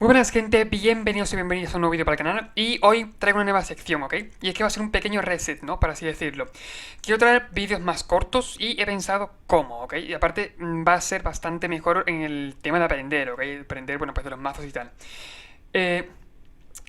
Muy buenas gente, bienvenidos y bienvenidos a un nuevo vídeo para el canal. Y hoy traigo una nueva sección, ¿ok? Y es que va a ser un pequeño reset, ¿no? Por así decirlo. Quiero traer vídeos más cortos y he pensado cómo, ¿ok? Y aparte va a ser bastante mejor en el tema de aprender, ¿ok? Aprender, bueno, pues de los mazos y tal. Eh,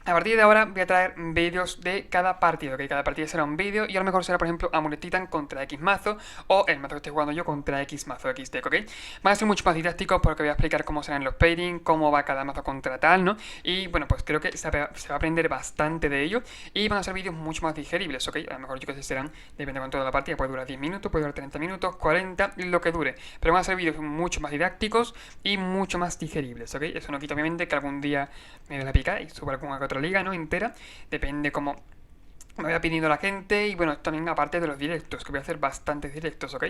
a partir de ahora voy a traer vídeos de cada partido, que cada partida será un vídeo y a lo mejor será, por ejemplo, Amuletitan contra X mazo o el mazo que estoy jugando yo contra X mazo X deck, ¿ok? Van a ser mucho más didácticos porque voy a explicar cómo serán los pairing, cómo va cada mazo contra tal, ¿no? Y bueno, pues creo que se va a aprender bastante de ello y van a ser vídeos mucho más digeribles, ¿ok? A lo mejor yo que sé serán, depende de cuánto de la partida, puede durar 10 minutos, puede durar 30 minutos, 40, lo que dure. Pero van a ser vídeos mucho más didácticos y mucho más digeribles, ¿ok? Eso no quita obviamente que algún día me dé la pica y suba alguna que otra liga, ¿no? Entera. Depende cómo me vaya pidiendo la gente. Y bueno, también aparte de los directos, que voy a hacer bastantes directos, ¿ok?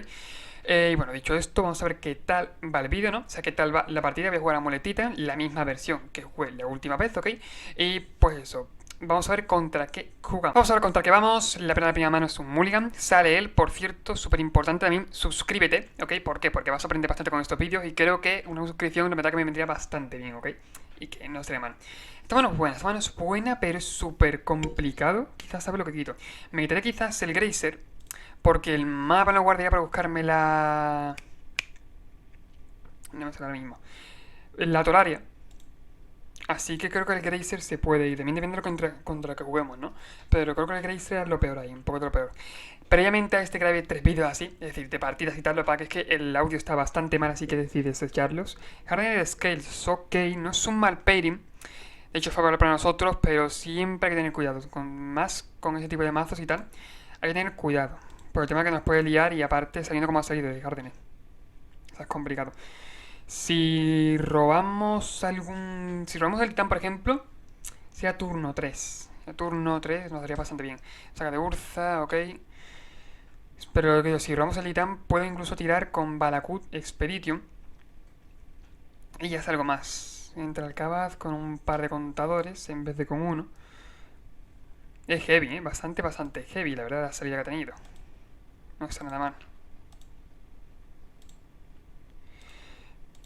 Y bueno, dicho esto, vamos a ver qué tal va el vídeo, ¿no? O sea, qué tal va la partida. Voy a jugar a Muletita, la misma versión que jugué la última vez, ¿ok? Y pues eso. Vamos a ver contra qué jugamos. Vamos a ver contra qué vamos. La primera mano es un Mulligan. Sale él, por cierto, súper importante también. Suscríbete, ¿ok? ¿Por qué? Porque vas a aprender bastante con estos vídeos y creo que una suscripción, la verdad que me vendría bastante bien, ¿ok? Y que no estaría mal. Esta mano es buena, pero es súper complicado. Quizás sabe lo que quito. Me quitaré quizás el Grazer, porque el mapa lo guardaría para buscarme la... No me sale ahora mismo. La Tolaria. Así que creo que el Grazer se puede ir. También depende de lo contra que juguemos, ¿no? Pero creo que el Grazer es lo peor ahí, un poco de lo peor. Previamente a este grabé 3 vídeos así, es decir, de partidas y tal, lo que pasa es que el audio está bastante mal, así que decidí desecharlos. Hardener Scales, ok, no es un mal pairing. De hecho, es favorable para nosotros, pero siempre hay que tener cuidado. Más con ese tipo de mazos y tal, hay que tener cuidado. Por el tema que nos puede liar y aparte saliendo como ha salido de Hardener. O sea, es complicado. Si robamos algún... Si robamos el titán, por ejemplo, sea turno 3. A turno 3 nos daría bastante bien. Saca de Urza, ok. Pero que si robamos el titán, puedo incluso tirar con Balakut Expedition. Y ya es algo más. Entra el Cabaz con un par de contadores en vez de con uno. Es heavy, ¿eh? Bastante heavy, la verdad, la salida que ha tenido. No está nada mal.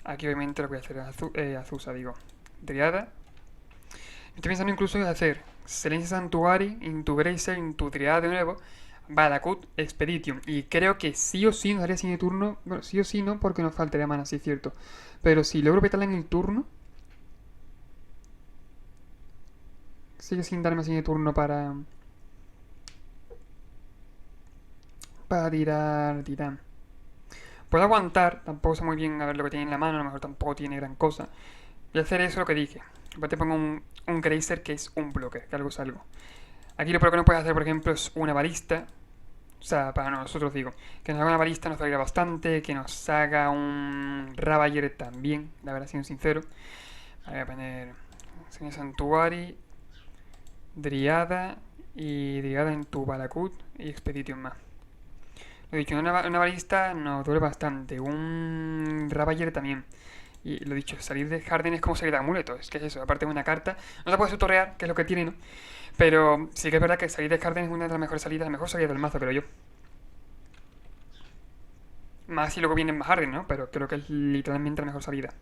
Aquí obviamente lo que voy a hacer es Azusa, digo. Triada. Estoy pensando incluso en hacer Silencia Santuari, Into Gracer, Into Triada de nuevo, Balakut Expedition. Y creo que sí o sí nos haría sin el turno. Bueno, sí o sí no, porque nos faltaría mana, sí es cierto. Pero si logro petarla en el turno, sigue sin darme sin el turno para tirar titán. Puedo aguantar, tampoco sé muy bien a ver lo que tiene en la mano, a lo mejor tampoco tiene gran cosa. Voy a hacer eso lo que dije. Aparte pongo un Grazer que es un bloque, que algo es algo. Aquí lo peor que no puedes hacer, por ejemplo, es una balista. O sea, para nosotros digo, que nos haga una balista nos saldría bastante, que nos haga un Ravager también, la verdad, siendo sincero. Voy a poner Señor Santuari, Driada y Driada en tu Balakut y Expedition más. Lo dicho, una balista nos duele bastante, un Ravager también. Y lo dicho, salir de Harden es como salir de amuleto, es que es eso, aparte de una carta, no se puede tutorear, que es lo que tiene, ¿no? Pero sí que es verdad que salir de Harden es una de las mejores salidas, la mejor salida del mazo, creo yo. Más si luego vienen más Harden, ¿no? Pero creo que es literalmente la mejor salida.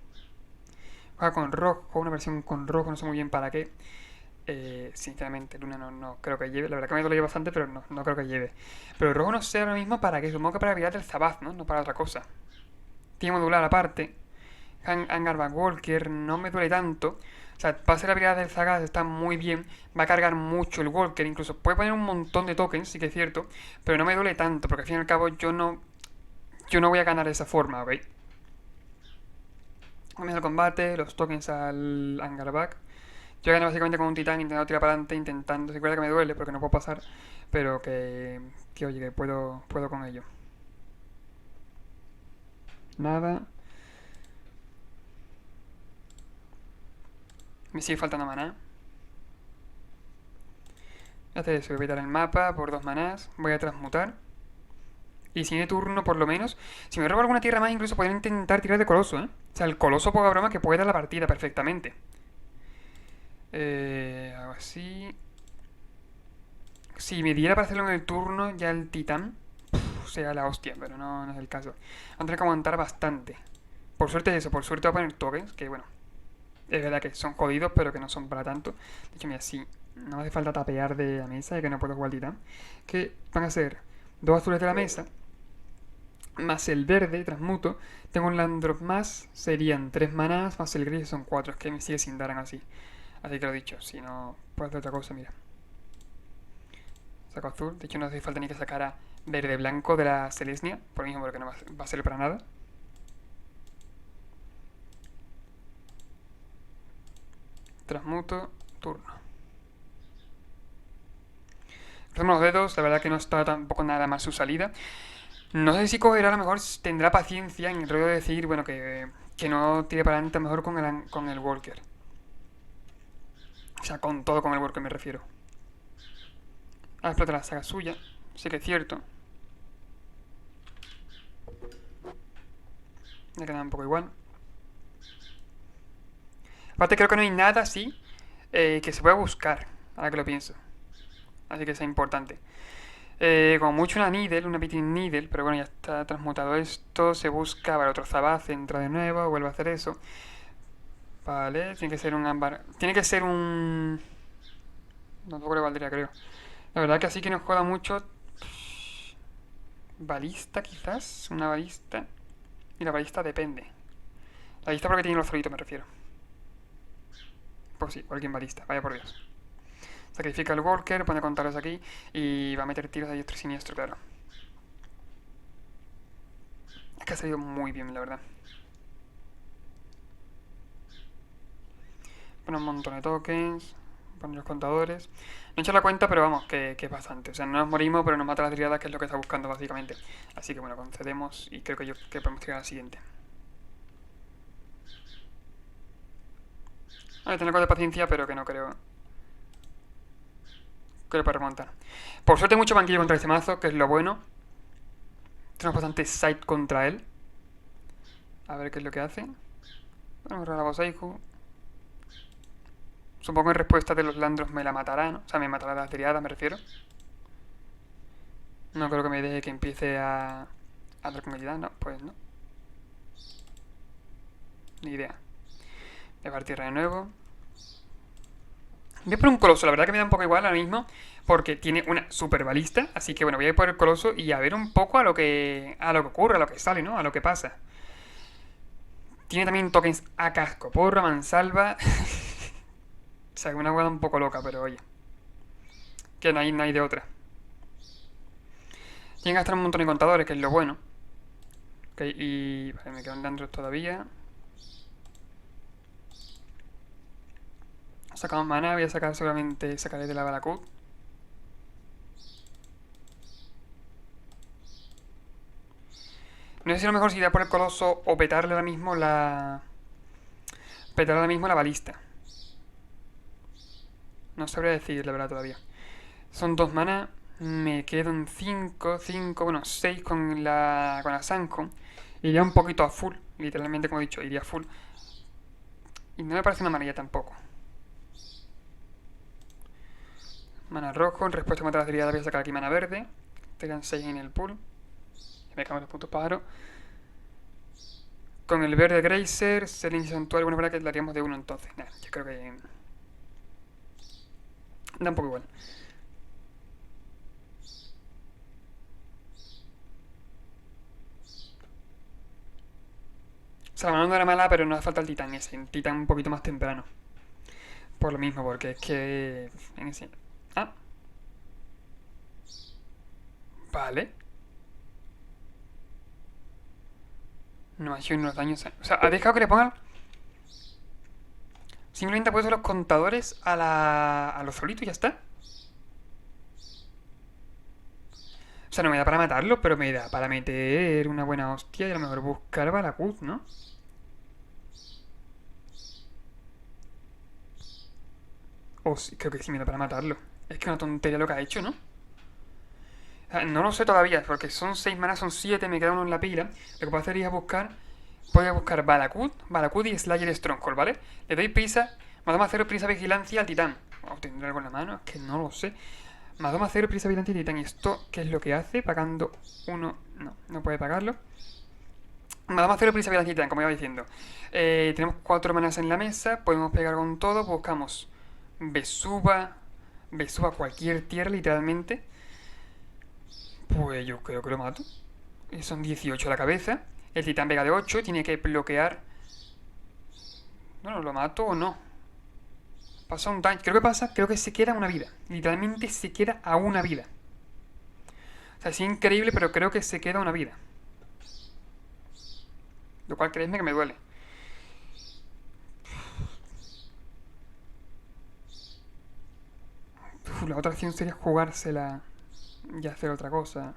Juega con rojo, una versión con rojo, no sé muy bien para qué. Sinceramente, Luna no creo que lleve. La verdad que me duele bastante, pero no creo que lleve. Pero el rojo no sé ahora mismo para qué. Supongo que para virar el Zabaz, ¿no? No para otra cosa. Tiene modular aparte. Hangar Walker no me duele tanto. O sea, para hacer la habilidad del Zagat está muy bien. Va a cargar mucho el Walker. Incluso puede poner un montón de tokens, sí que es cierto. Pero no me duele tanto, porque al fin y al cabo yo no voy a ganar de esa forma, ¿ok? Comienza el combate, los tokens al Angarback. Yo gané básicamente con un titán intentando tirar para adelante, intentando. Sí, que me duele porque no puedo pasar, pero que oye, que puedo con ello. Nada. Me sigue faltando maná. Voy a hacer eso, voy a quitar el mapa por 2 manás. Voy a transmutar. Y si de turno, por lo menos, si me robo alguna tierra más, incluso podría intentar tirar de coloso, ¿eh? O sea, el coloso, poca broma, que puede dar la partida perfectamente. Hago así. Si me diera para hacerlo en el turno, ya el titán, sea la hostia, pero no es el caso. Van a tener que aguantar bastante. Por suerte es eso, por suerte va a poner tokens, que bueno. Es verdad que son jodidos, pero que no son para tanto. De hecho, mira, sí, no me hace falta tapear de la mesa, ya que no puedo jugar titán. Que van a ser dos azules de la mesa, más el verde, transmuto. Tengo un land drop más, serían 3 manás, más el gris son 4. Es que me sigue sin dar así. Así que lo dicho, si no puedo hacer otra cosa, mira. Saco azul, de hecho no hace falta ni que sacara verde-blanco de la Selesnya, por lo mismo porque no va a ser para nada. Transmuto, turno. Cruzamos los dedos, la verdad que no está tampoco nada mal su salida. No sé si cogerá, a lo mejor tendrá paciencia en el rollo de decir, bueno, que no tire para adelante mejor con el Walker. O sea, con todo con el Walker me refiero. A explota la saga suya, sí que es cierto. Me queda un poco igual. Aparte creo que no hay nada así que se pueda buscar, ahora que lo pienso. Así que sea importante. Como mucho una Needle, una Beating Needle, pero bueno, ya está transmutado esto. Se busca para otro Zabaz, entra de nuevo, vuelve a hacer eso. Vale, tiene que ser un ámbar. Tiene que ser un. No, tampoco le valdría, creo. La verdad que así que nos juega mucho. Balista, quizás. Una balista. Y la balista depende. La balista porque tiene los solitos, me refiero. Pues sí, cualquier balista, vaya por Dios. Sacrifica el Walker, pone contadores aquí y va a meter tiros de diestro y siniestro, claro. Es que ha salido muy bien, la verdad. Pone un montón de tokens, pone los contadores. No he hecho la cuenta, pero vamos, que es bastante. O sea, no nos morimos, pero nos mata la triada, que es lo que está buscando básicamente. Así que bueno, concedemos y creo que podemos tirar a la siguiente. Vale, tener algo de paciencia, pero que no creo que lo pueda remontar. Por suerte mucho banquillo contra este mazo, que es lo bueno. Tenemos bastante side contra él. A ver qué es lo que hace. Vamos a la Bosaiku. Supongo en respuesta de los Landros me la matará, ¿no? O sea, me matará la triada, me refiero. No creo que me deje que empiece a dar con el no, pues no. Ni idea. Voy a partir de nuevo. Voy a por un coloso, la verdad que me da un poco igual ahora mismo. Porque tiene una super balista. Así que bueno, voy a ir por el coloso y a ver un poco a lo que ocurre, a lo que sale, ¿no? A lo que pasa. Tiene también tokens a casco, porra, mansalva. O sea, una hueá un poco loca, pero oye. Que no hay de otra. Tienen que gastar un montón de contadores, que es lo bueno. Ok, y vale, me quedan Landros todavía. Sacamos mana, voy a sacar seguramente, sacaré de la Balacut. No sé si lo mejor sería por el coloso o petarle ahora mismo la. Petarle ahora mismo la balista. No sabría decir la verdad todavía. Son 2 mana. Me quedo en 5, bueno, 6 con la Sanko. Iría un poquito a full, literalmente como he dicho, iría a full. Y no me parece una maravilla tampoco. Mana rojo, en respuesta contra la tirada voy a sacar aquí mana verde. Te quedan 6 en el pool. Y me cambio los puntos pájaro. Con el verde Grazer, Selene Santuario, bueno, para que la haríamos de 1 entonces. Nah, yo creo que. Da un poco igual. O sea, la mano no era mala, pero no hace falta el titán ese. El titán un poquito más temprano. Por lo mismo, porque es que. Ah, vale. No ha hecho unos daños. O sea, ha dejado que le pongan. Simplemente ha puesto los contadores a los solitos y ya está. O sea, no me da para matarlo, pero me da para meter una buena hostia y a lo mejor buscar Balakut, ¿no? O sí, creo que sí me da para matarlo. Es que una tontería lo que ha hecho, ¿no? O sea, no lo sé todavía, porque son 6 manas, son 7, me queda uno en la pila. Lo que puedo hacer es buscar. Voy a buscar Balakut y Slayer Stronghold, ¿vale? Le doy prisa, más 2 0 prisa vigilancia al titán. ¿O tendré algo en la mano? Es que no lo sé. Más 2 0 prisa vigilancia al titán. ¿Y esto qué es lo que hace? Pagando uno. No, no puede pagarlo. Vamos a hacerlo prisa vida titán, como iba diciendo. Tenemos 4 manas en la mesa, podemos pegar con todo, buscamos Vesuva, Vesuva cualquier tierra literalmente. Pues yo creo que lo mato. Son 18 a la cabeza. El titán pega de 8, tiene que bloquear. Bueno, ¿lo mato o no? Pasa un daño. Creo que se queda una vida. Literalmente se queda a una vida. O sea, es increíble, pero creo que se queda una vida. Lo cual creedme que me duele. La otra opción sería jugársela y hacer otra cosa.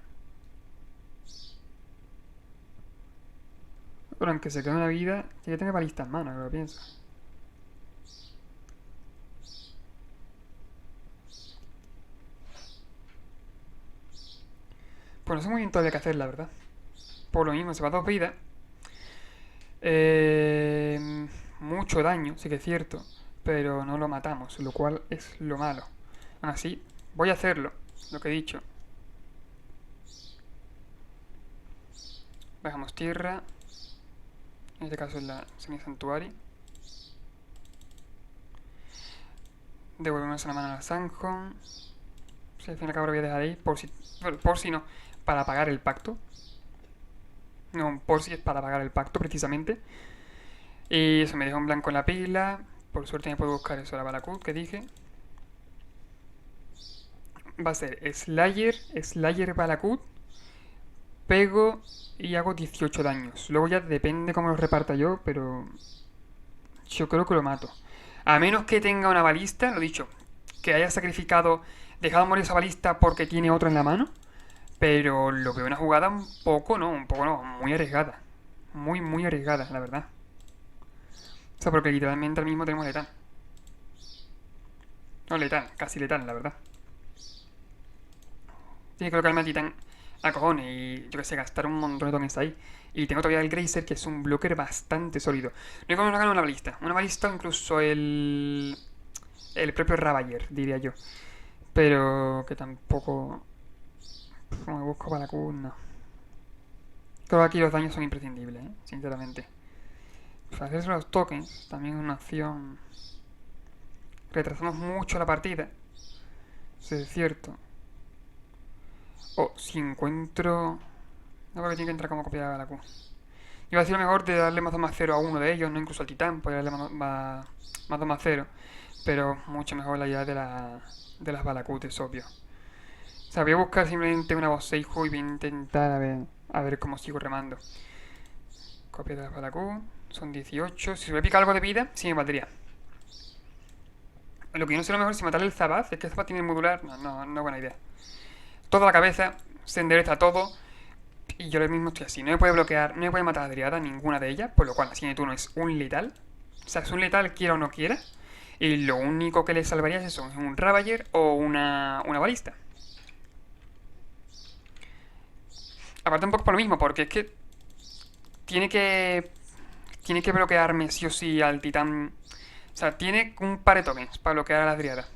Pero aunque se quede una vida, tiene que tener balista en mano, que lo pienso. Pues no sé muy bien todavía qué hacer, la verdad. Por lo mismo, se va a 2 vidas. Mucho daño, sí que es cierto. Pero no lo matamos, lo cual es lo malo. Aún así, voy a hacerlo, lo que he dicho. Bajamos tierra. En este caso es la semi-santuario. Devolvemos la mano al Sanjon. Si al fin y al cabo lo voy a dejar ahí, por si no, para pagar el pacto. No, por si es para pagar el pacto, precisamente. Y eso me dejó un blanco en la pila. Por suerte me puedo buscar eso, la Balakut que dije. Va a ser Slayer Balakut. Pego y hago 18 daños. Luego ya depende cómo lo reparta yo, pero yo creo que lo mato. A menos que tenga una balista, lo dicho, que haya sacrificado, dejado morir esa balista porque tiene otra en la mano. Pero lo veo una jugada un poco no, muy arriesgada. Muy, muy arriesgada, la verdad. O sea, porque literalmente ahora mismo tenemos letal. No letal, casi letal, la verdad. Tiene que colocarme al titán a cojones y yo que sé, gastar un montón de tokens ahí. Y tengo todavía el Grazer, que es un blocker bastante sólido. No hay como no gano una balista. Una balista o incluso el propio Ravager, diría yo. Pero que tampoco... Como me busco para la Q, no. Creo que aquí los daños son imprescindibles, sinceramente. Pues hacerse los tokens también es una opción. Retrasamos mucho la partida. Eso es cierto. O si encuentro... No creo que tiene que entrar como copiada la Q. Iba a decir lo mejor de darle más 2 más 0 a uno de ellos, no incluso al titán, podría darle más 2 más 0. Pero mucho mejor la idea de las balacutes, obvio. O sea, voy a buscar simplemente una voz 6 y voy a intentar a ver cómo sigo remando. Copia de las balacutes, son 18. Si se me pica algo de vida, sí me valdría. Lo que yo no sé lo mejor es si matarle el Zabaz, es que el Zabaz tiene el modular, no es buena idea. Toda la cabeza, se endereza todo. Y yo lo mismo estoy así. No me puede bloquear, no me puede matar a Driada, ninguna de ellas. Por lo cual la siguiente turno es un letal. O sea, es un letal, quiera o no quiera. Y lo único que le salvaría es eso: un Ravager o una balista. Aparte un poco por lo mismo, porque es que tiene que tiene que bloquearme sí o sí al titán. O sea, tiene un par de tokens para bloquear a la Driada.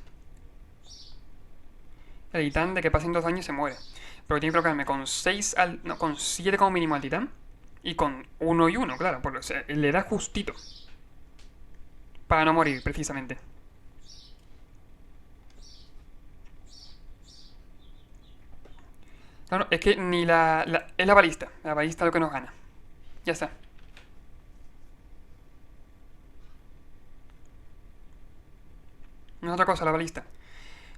El titán de que pasen 2 años se muere. Pero tiene que bloquearme con 6 al... No, con 7 como mínimo al titán. Y con 1 y 1, claro. Porque, o sea, le da justito. Para no morir, precisamente. Claro, es que ni es la balista. La balista lo que nos gana. Ya está. No es otra cosa la balista.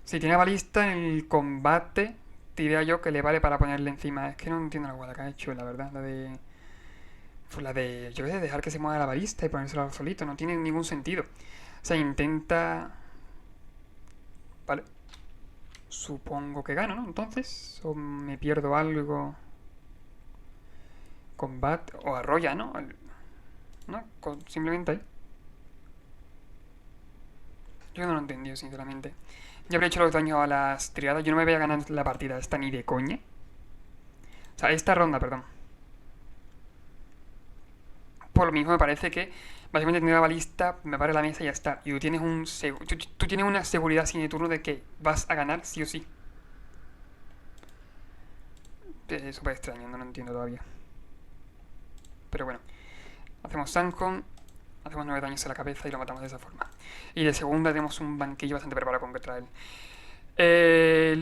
Si tiene balista en el combate, diría yo que le vale para ponerle encima. Es que no entiendo la guada que ha hecho, la verdad. Yo qué sé, dejar que se mueva la balista y ponérselo solito. No tiene ningún sentido. O sea, intenta... Vale. Supongo que gano, ¿no? Entonces, o me pierdo algo. Combate, o arrolla, ¿no? ¿No? Simplemente ahí. Yo no lo he entendido, sinceramente. Yo habría hecho los daños a las triadas. Yo no me voy a ganar la partida esta ni de coña. O sea, esta ronda, perdón. Por lo mismo me parece que básicamente tener la balista, me pare la mesa y ya está. Y tú tienes tú tienes una seguridad sin el turno de que vas a ganar sí o sí. Es súper extraño, no lo entiendo todavía. pero bueno. Hacemos Sancon, hacemos 9 daños a la cabeza y lo matamos de esa forma. Y de segunda tenemos un banquillo bastante preparado contra él.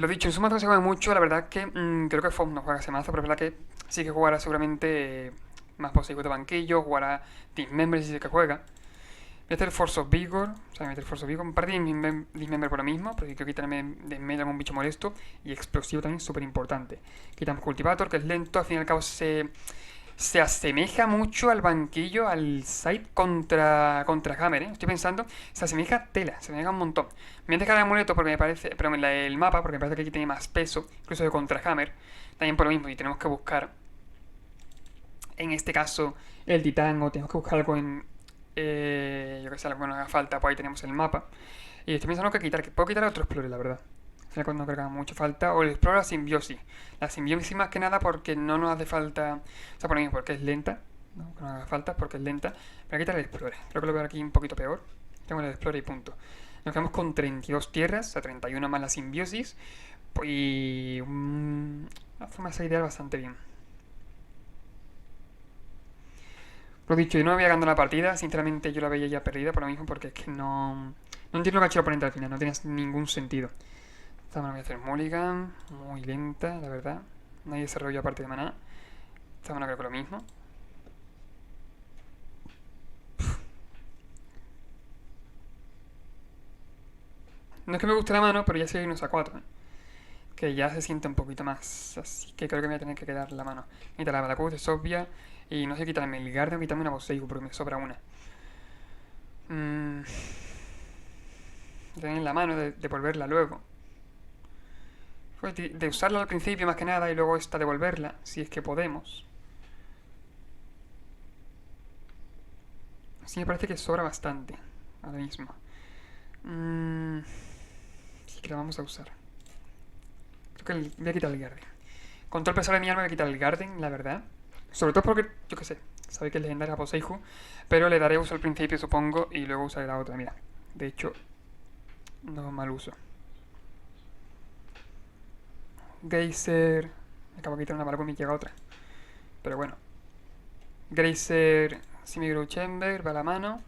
Lo dicho, en su mazo se juega mucho, la verdad que creo que Fox no juega ese mazo, pero es verdad que sí que jugará seguramente más posible de banquillo, jugará Dismember si es que juega. Voy a hacer Force of Vigor, o sea, voy a meter Force of Vigor, un par de Dismember por lo mismo, porque quiero quitarme de en medio algún bicho molesto, y explosivo también, súper importante. Quitamos Cultivator, que es lento, al fin y al cabo se asemeja mucho al banquillo, al side contra Hammer, ¿eh? Estoy pensando, se asemeja tela, se asemeja un montón. Me voy a dejar el amuleto porque me parece, pero el mapa, porque me parece que aquí tiene más peso, incluso de contra Hammer, también por lo mismo, y tenemos que buscar, en este caso, el titán, o tenemos que buscar algo en, yo que sé, algo que nos haga falta, pues ahí tenemos el mapa. Y estoy pensando que puedo quitar otro Explorer, la verdad. Al final no creo que haga mucha falta. O el Explorer la simbiosis. La simbiosis más que nada porque no nos hace falta. O sea, por lo mismo, porque es lenta. No, que no haga falta porque es lenta. Pero quitar el Explorer. Creo que lo veo aquí un poquito peor. Tengo el Explorer y punto. Nos quedamos con 32 tierras, a 31 más la simbiosis. Y una forma de salir ideal bastante bien. Lo dicho, yo no me voy ganando la partida. Sinceramente, yo la veía ya perdida por lo mismo, porque es que no. No entiendo lo que ha hecho el oponente al final. No tiene ningún sentido. Esta mano voy a hacer Mulligan, muy lenta, la verdad. No hay desarrollo aparte de maná. Esta mano creo que lo mismo. No es que me guste la mano, pero ya se unos a 4, ¿eh? Que ya se siente un poquito más. Así que creo que me voy a tener que quedar la mano. Quitar la Badakuz, es obvia. Y no sé quitarme el Garden o quitarme una Boseiku, porque me sobra una. Tener la mano, de devolverla luego. De usarla al principio más que nada y luego esta devolverla, si es que podemos. Sí, me parece que sobra bastante ahora mismo. Sí que la vamos a usar. Creo que voy a quitar el Garden. Con todo el peso de mi arma voy a quitar el Garden, la verdad. Sobre todo porque, yo qué sé, sabe que es legendaria Poseihu, pero le daré uso al principio, supongo, y luego usaré la otra. Mira, de hecho, no es mal uso. Geyser. Me acabo de quitar una barba y me llega otra. Pero bueno. Geyser, Simigrow Chamber, va a la mano.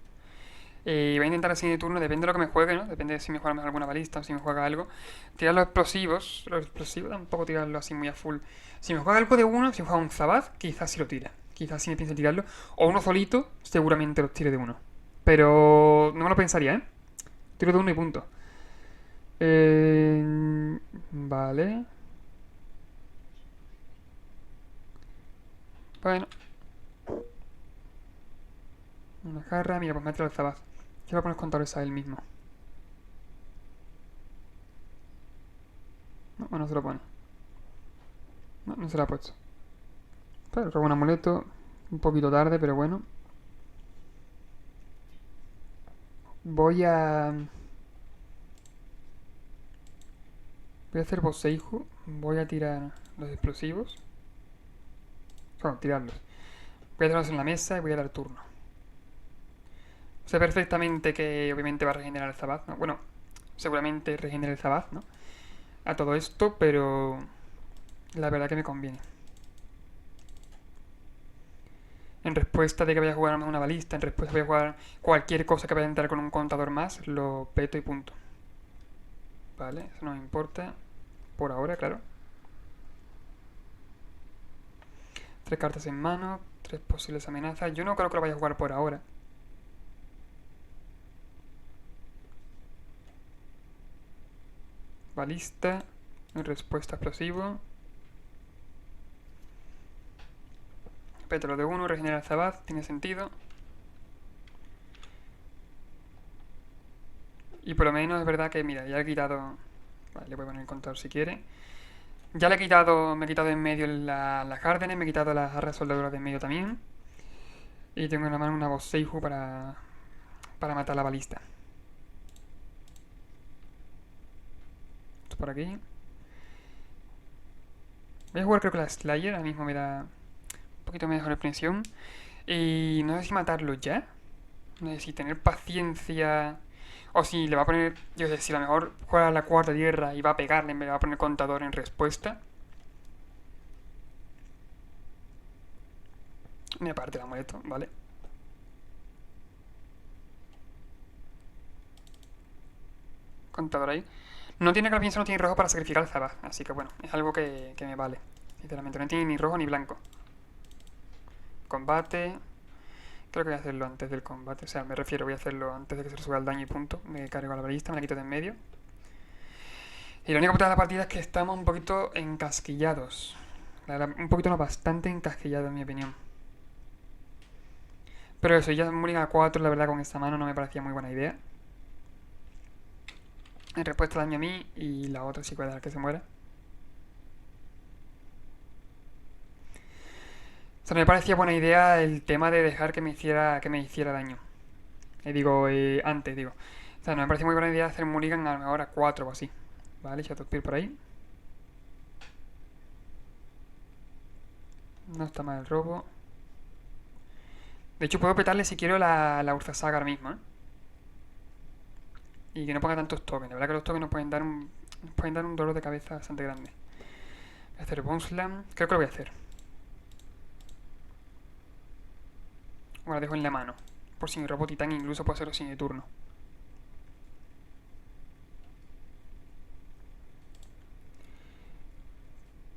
Voy a intentar así de turno, depende de lo que me juegue, ¿no? Depende de si me juega alguna balista o si me juega algo. Tirar los explosivos. Los explosivos tampoco tirarlo así muy a full. Si me juega algo de uno, si me juega un Zabaz, quizás sí lo tira. Quizás sí me piense tirarlo. O uno solito, seguramente los tire de uno. Pero no me lo pensaría, ¿eh? Tiro de uno y punto. Vale. Bueno. Una jarra. Mira, pues me ha tirado el Zabaz. ¿Qué va a poner contadores a él mismo? No, bueno, se lo pone. No, no se lo ha puesto. Pero robo un amuleto. Un poquito tarde, pero bueno. Voy a... Voy a hacer Boseihu. Voy a tirar los explosivos. Bueno, tirarlos. Voy a tirarlos en la mesa y voy a dar turno. Sé perfectamente que obviamente va a regenerar el Zabaz, ¿no? Bueno, seguramente regenera el Zabaz, ¿no? A todo esto, pero la verdad que me conviene. En respuesta de que vaya a jugar una balista, en respuesta de que vaya a jugar cualquier cosa que vaya a entrar con un contador más, lo peto y punto. Vale, eso no me importa. Por ahora, claro. 3 cartas en mano, 3 posibles amenazas. Yo no creo que lo vaya a jugar por ahora. Balista, en respuesta explosivo. Pétalo de 1, regenera el Zabaz, tiene sentido. Y por lo menos es verdad que, mira, ya he quitado... Vale, le voy a poner el contador si quiere. Ya le he quitado, me he quitado en medio las Hardenes, me he quitado las arras soldaduras de en medio también. Y tengo en la mano una Boseihu para matar la balista. Esto por aquí. Voy a jugar creo que la Slayer, ahora mismo me da un poquito mejor expresión. Y no sé si matarlo ya. No sé si tener paciencia. O si le va a poner, yo sé, si a lo mejor juega la cuarta tierra y va a pegarle, me va a poner contador en respuesta. Me parte el amuleto, ¿vale? Contador ahí. No tiene Carpienso, no tiene rojo para sacrificar al Zabaz. Así que bueno, es algo que me vale. Sinceramente, no tiene ni rojo ni blanco. Combate. Creo que voy a hacerlo antes del combate. O sea, me refiero, voy a hacerlo antes de que se le suba el daño y punto. Me cargo a la ballista, me la quito de en medio. Y la única putada de la partida es que estamos un poquito encasquillados. Un poquito, no, bastante encasquillados en mi opinión. Pero eso, ya Mulligan a 4, la verdad, con esta mano no me parecía muy buena idea. En respuesta daño a mí y la otra sí puede dar que se muera. O sea, no me parecía buena idea el tema de dejar que me hiciera daño. Antes, digo. O sea, no me parecía muy buena idea hacer Mulligan ahora 4 o así. Vale, Shadowspear por ahí. No está mal el robo. De hecho, puedo petarle si quiero la Urza Saga ahora mismo, ¿eh? Y que no ponga tantos tokens. La verdad que los tokens nos pueden dar un dolor de cabeza bastante grande. Voy a hacer Bone Slam. Creo que lo voy a hacer. Ahora dejo en la mano. Por si mi robo titán incluso puedo hacerlo sin el turno.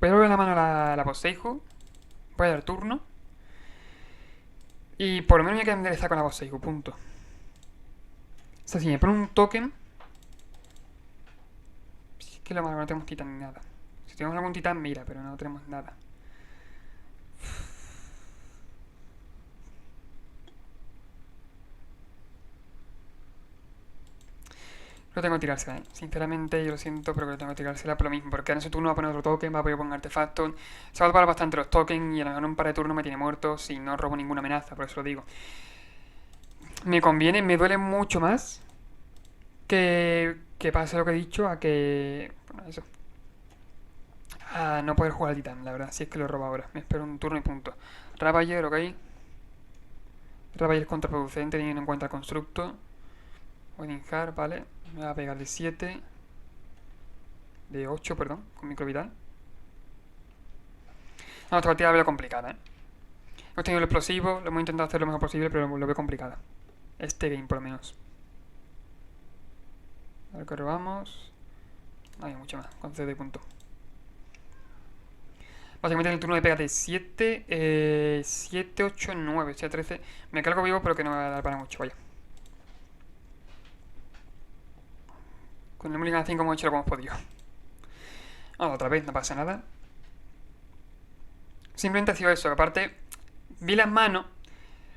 Voy a darle en la mano la Bosseihu. Voy a dar turno. Y por lo menos me queda enderezar con la Bosseihu, punto. O sea, si me pone un token... Es que lo malo, no tenemos titán ni nada. Si tenemos algún titán, mira, pero no tenemos nada. Lo tengo que tirársela, ¿eh? Sinceramente, yo lo siento, pero que lo tengo que tirársela por lo mismo. Porque en ese turno va a poner otro token, va a poder poner artefactos. Se va a parar bastante los tokens y a lo mejor en un par de turnos me tiene muerto si no robo ninguna amenaza, por eso lo digo. Me conviene, me duele mucho más que pase lo que he dicho a que... Bueno, eso. A no poder jugar al titán, la verdad, si es que lo robo ahora. Me espero un turno y punto. Ravager, ok. Ravager es contraproducente teniendo en cuenta el constructo. Wedding Heart, vale. Me va a pegar de 7. De 8, perdón, con microvital. No, esta partida la veo complicada, ¿eh? Hemos tenido el explosivo, lo hemos intentado hacer lo mejor posible, pero lo veo complicada. Este game, por lo menos. A ver qué robamos. No hay mucho más, con CD punto. Básicamente en el turno de pega de 7, 7, 8, 9, o sea 13. Me cargo vivo, pero que no me va a dar para mucho, vaya. Con el Mulligan a 5 hemos hecho lo que hemos podido. Otra vez, no pasa nada. Simplemente ha sido eso, que aparte vi las manos,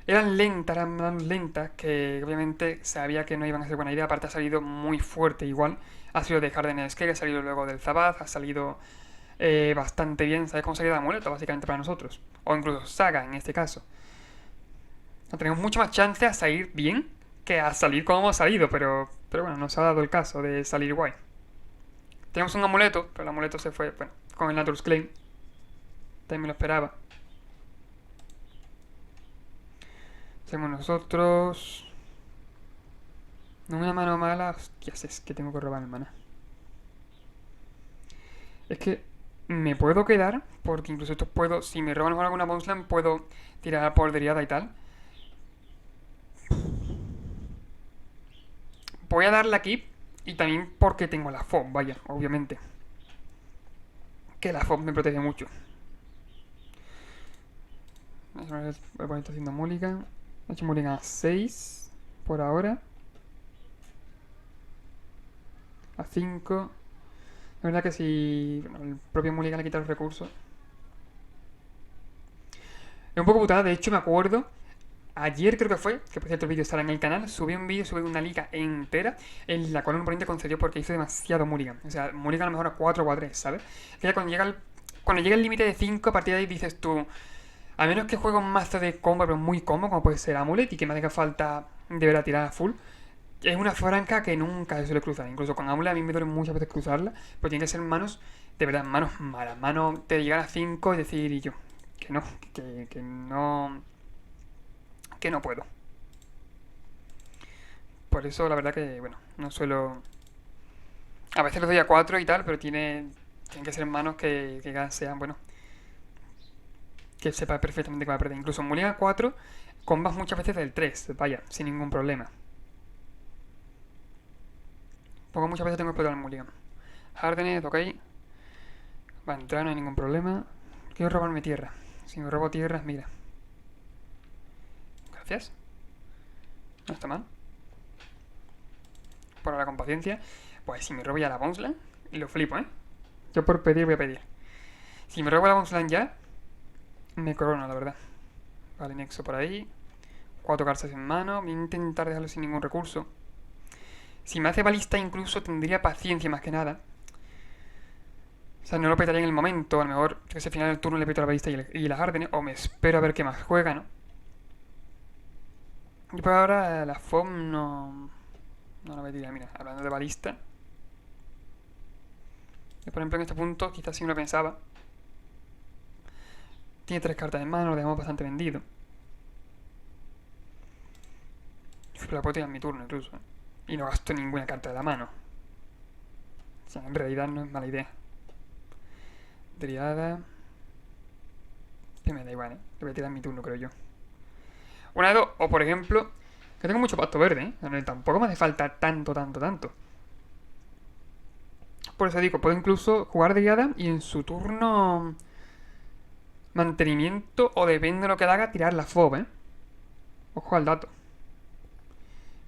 eran lentas, que obviamente sabía que no iban a ser buena idea. Aparte ha salido muy fuerte igual. Ha salido de Hardened Scale, ha salido luego del Zabaz, ha salido bastante bien. ¿Sabes cómo salir de amuleto? Básicamente para nosotros. O incluso Saga en este caso. No tenemos mucho más chance a salir bien que a salir como hemos salido, pero bueno, nos ha dado el caso de salir guay. Tenemos un amuleto, pero el amuleto se fue, bueno, con el Naturus Claim. También me lo esperaba. Hacemos nosotros. No, una mano mala. Hostias, es que tengo que robar, hermana. Es que me puedo quedar, porque incluso esto puedo. Si me roban alguna Bone Slam, puedo tirar por deriada y tal. Voy a darle aquí. Y también porque tengo la FOB, vaya, obviamente. Que la FOB me protege mucho. Voy a poner esto haciendo Mulligan. He hecho Mulligan a 6 por ahora. A 5. La verdad que si bueno, el propio Mulligan le quita los recursos. Es un poco putada, de hecho me acuerdo. Ayer creo que fue, que por cierto el vídeo estará en el canal, subí un vídeo, subí una liga entera en la cual un oponente concedió porque hizo demasiado Mulligan. O sea, Mulligan a lo mejor a 4 o a 3, ¿sabes? Que ya cuando llega el límite de 5, a partir de ahí dices tú, a menos que juegue un mazo de combo, pero muy combo, como puede ser Amulet, y que me haga falta de ver a tirar a full, es una franca que nunca se suele cruzar. Incluso con Amulet a mí me duele muchas veces cruzarla, pero tiene que ser manos, de verdad, manos malas. Manos de llegar a 5 y decir, y yo, que no, que no... Que no puedo. Por eso la verdad que, bueno, no suelo... A veces les doy a 4 y tal, pero tienen que ser manos que sean, bueno, que sepa perfectamente que va a perder. Incluso en Mulligan 4 combas muchas veces del 3, vaya, sin ningún problema. Porque muchas veces tengo que explotar el Mulligan. Hardened, ok. Va a entrar, no hay ningún problema. Quiero robarme tierra. Si me robo tierras, mira. Gracias. No está mal. Por ahora con paciencia. Pues si me robo ya la Bounceland, y lo flipo, ¿eh? Yo por pedir voy a pedir. Si me robo la Bounceland ya, me corono, la verdad. Vale, Nexo por ahí. 4 cartas en mano. Voy a intentar dejarlo sin ningún recurso. Si me hace balista incluso tendría paciencia más que nada. O sea, no lo petaría en el momento. A lo mejor, que al final del turno le peto la balista y las Hardened. O me espero a ver qué más juega, ¿no? Y por ahora la FOM no... No la voy a tirar, mira. Hablando de balista. Por ejemplo, en este punto quizás sí me lo pensaba. Tiene 3 cartas en mano, lo dejamos bastante vendido. La puedo tirar en mi turno incluso. Y no gasto ninguna carta de la mano. O sea, en realidad no es mala idea. Driada. Que me da igual, ¿eh? Lo voy a tirar en mi turno, creo yo. Una de dos. O por ejemplo, que tengo mucho pacto verde, ¿eh? Tampoco me hace falta tanto. Por eso digo, puedo incluso jugar Driada y en su turno mantenimiento o depende de lo que haga, tirar la FOB, ¿eh? Ojo al dato.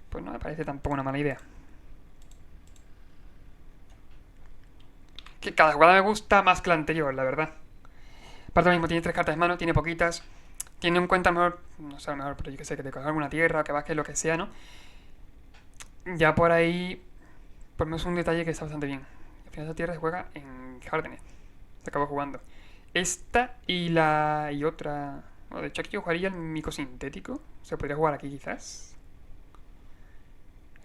Pues no me parece tampoco una mala idea. Que cada jugada me gusta más que la anterior, la verdad. Aparte lo mismo, tiene 3 cartas en mano, tiene poquitas. Tiene en cuenta a lo mejor, no sé, a lo mejor, pero yo que sé, que te coges alguna tierra, que vasques, lo que sea, ¿no? Ya por ahí, pues no es un detalle que está bastante bien. Al final esa tierra se juega en Hardened. Se acabó jugando. Esta y otra... Bueno, de hecho aquí yo jugaría el mico sintético. Se podría jugar aquí quizás.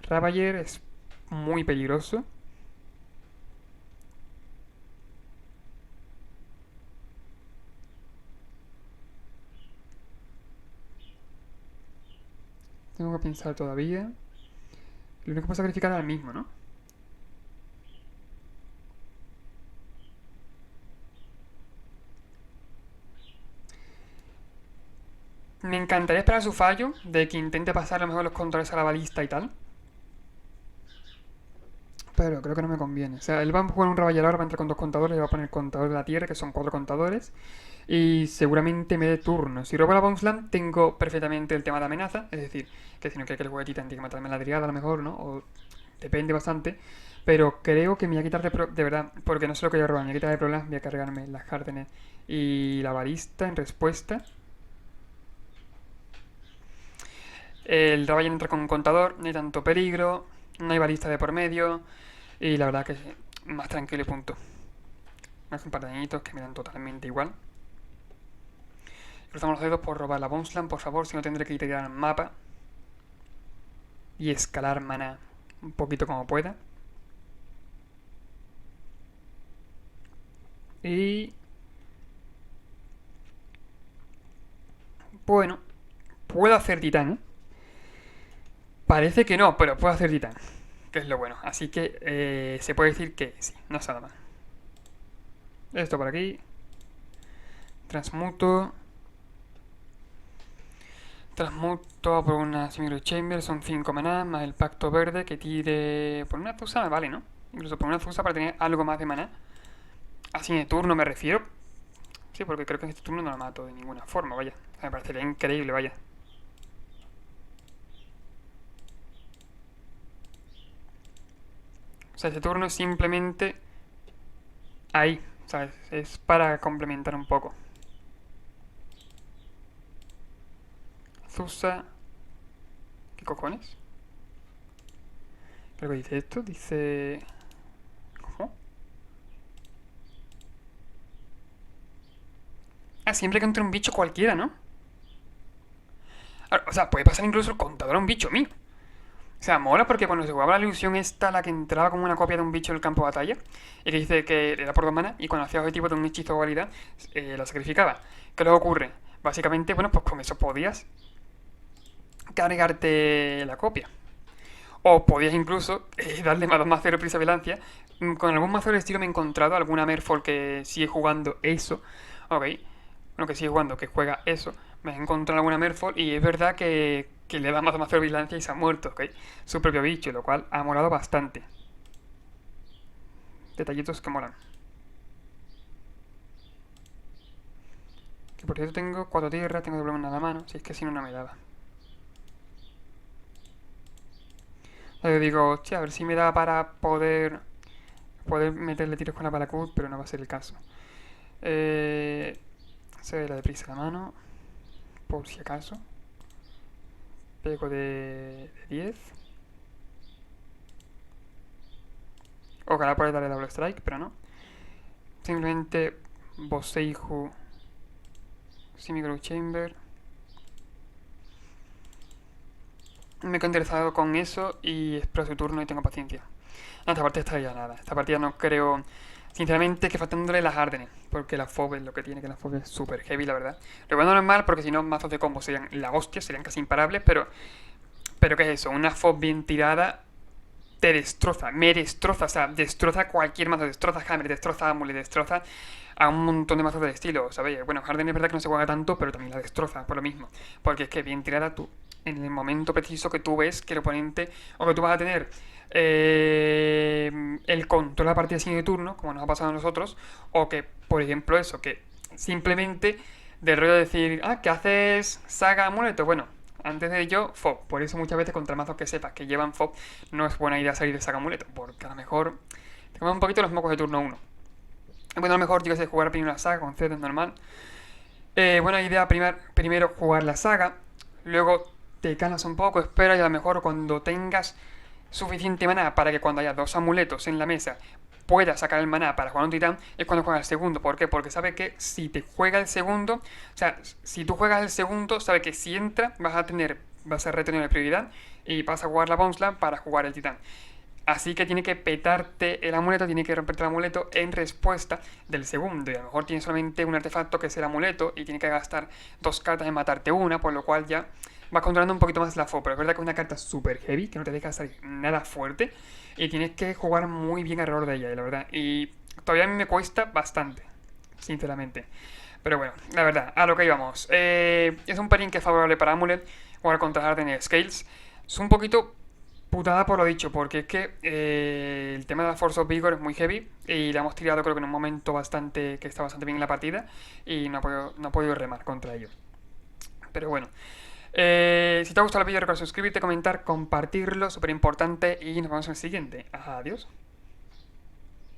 Ravager es muy peligroso. Tengo que pensar todavía. Lo único que puedo sacrificar es al mismo, ¿no? Me encantaría esperar su fallo, de que intente pasar a lo mejor los controles a la balista y tal. Pero creo que no me conviene. O sea, él va a jugar un raballador, va a entrar con 2 contadores, le va a poner el contador de la tierra, que son 4 contadores. Y seguramente me dé turno. Si robo la Bounceland, tengo perfectamente el tema de amenaza. Es decir, que si no quiere que el juegue Titan, tiene que matarme la Driada a lo mejor, ¿no? O depende bastante. Pero creo que me voy a quitar de verdad, porque no sé lo que voy a robar, me voy a quitar de problemas, voy a cargarme las Hardened y la balista en respuesta. El Ravagen entra con un contador, no hay tanto peligro, no hay balista de por medio. Y la verdad que más tranquilo y punto. Me hacen un par de dañitos que me dan totalmente igual. Cruzamos los dedos por robar la Bounceland, por favor, si no tendré que ir a tirar al mapa. Y escalar mana un poquito como pueda. Y... Bueno, puedo hacer titán, ¿eh? Parece que no, pero puedo hacer titán. Que es lo bueno. Así que se puede decir que sí, no está nada mal. Esto por aquí. Transmuto. Transmuto por una Similar Chamber, son 5 maná, más el pacto verde que tire... Por una Zusa me vale, ¿no? Incluso por una Zusa para tener algo más de maná. Así de turno me refiero. Sí, porque creo que en este turno no lo mato de ninguna forma, vaya. O sea, me parecería increíble, vaya. O sea, este turno es simplemente ahí, ¿sabes? Es para complementar un poco. Zusa... ¿Qué cojones? Creo que dice esto, dice... ¿Cómo? Ah, siempre que entre un bicho cualquiera, ¿no? O sea, puede pasar incluso el contador a un bicho mío. O sea, mola porque cuando se jugaba la ilusión esta, la que entraba como una copia de un bicho en el campo de batalla, y que dice que era por 2 manas, y cuando hacía objetivo de un hechizo o habilidad, la sacrificaba. ¿Qué luego ocurre? Básicamente, bueno, pues con eso podías cargarte la copia. O podías incluso darle más 0 prisa velancia. Con algún mazo del estilo me he encontrado alguna Merfolk que sigue jugando eso, ok, bueno, que sigue jugando, que juega eso, me ha encontrado alguna Merfolk y es verdad que le da más de vigilancia y se ha muerto, ¿ok? Su propio bicho, lo cual ha molado bastante. Detallitos que molan. Que por cierto tengo 4 tierras, tengo doble en la mano, si es que si no, no me daba. Yo digo, hostia, a ver si me da para poder meterle tiros con la Paracut, pero no va a ser el caso. Se ve la deprisa la mano, por si acaso. Pego de 10. Ojalá pueda darle double strike, pero no. Simplemente Boseiju, Simigrow Chamber. Me he interesado con eso y espero su turno y tengo paciencia. No, esta partida está ya nada. Esta partida no creo, sinceramente, que faltándole las Ardenes. Porque la FOB es lo que tiene, que la FOB es súper heavy, la verdad. Lo bueno no es mal porque si no, mazos de combo serían la hostia, serían casi imparables, pero ¿qué es eso? Una FOB bien tirada te destroza, me destroza, o sea, destroza cualquier mazo, destroza Hammer, destroza Amulet, destroza a un montón de mazos del estilo, ¿sabéis? Bueno, Harden es verdad que no se juega tanto, pero también la destroza, por lo mismo. Porque es que bien tirada tú, en el momento preciso que tú ves que el oponente, o que tú vas a tener el control de la partida sin de turno, como nos ha pasado a nosotros, o que, por ejemplo, eso, que simplemente del rollo de decir, ah, ¿qué haces saga amuleto? Bueno, antes de ello, FOB. Por eso muchas veces contra mazos que sepas que llevan FOB no es buena idea salir de saga amuleto, porque a lo mejor te comen un poquito los mocos de turno 1. Bueno, a lo mejor yo que sé, jugar primero la saga con Z es normal. Buena idea primero jugar la saga, luego te calmas un poco, esperas y a lo mejor cuando tengas suficiente maná para que cuando haya 2 amuletos en la mesa puedas sacar el maná para jugar un titán, es cuando juegas el segundo. ¿Por qué? Porque sabe que si te juega el segundo, o sea, si tú juegas el segundo, sabe que si entra vas a retener la prioridad y vas a jugar la Bounce para jugar el titán. Así que tiene que petarte el amuleto, tiene que romperte el amuleto en respuesta del segundo. Y a lo mejor tiene solamente un artefacto que es el amuleto y tiene que gastar 2 cartas en matarte una, por lo cual ya vas controlando un poquito más la FO. Pero es verdad que es una carta super heavy, que no te deja salir nada fuerte. Y tienes que jugar muy bien alrededor de ella, la verdad. Y todavía a mí me cuesta bastante, sinceramente. Pero bueno, la verdad, a lo que íbamos. Es un pelín que es favorable para Amulet, jugar contra Harden Scales. Es un poquito putada por lo dicho, porque es que el tema de la Force of Vigor es muy heavy y la hemos tirado creo que en un momento que está bastante bien en la partida y no he podido remar contra ello. Pero bueno, si te ha gustado el vídeo recuerda suscribirte, comentar, compartirlo, súper importante y nos vemos en el siguiente. Adiós.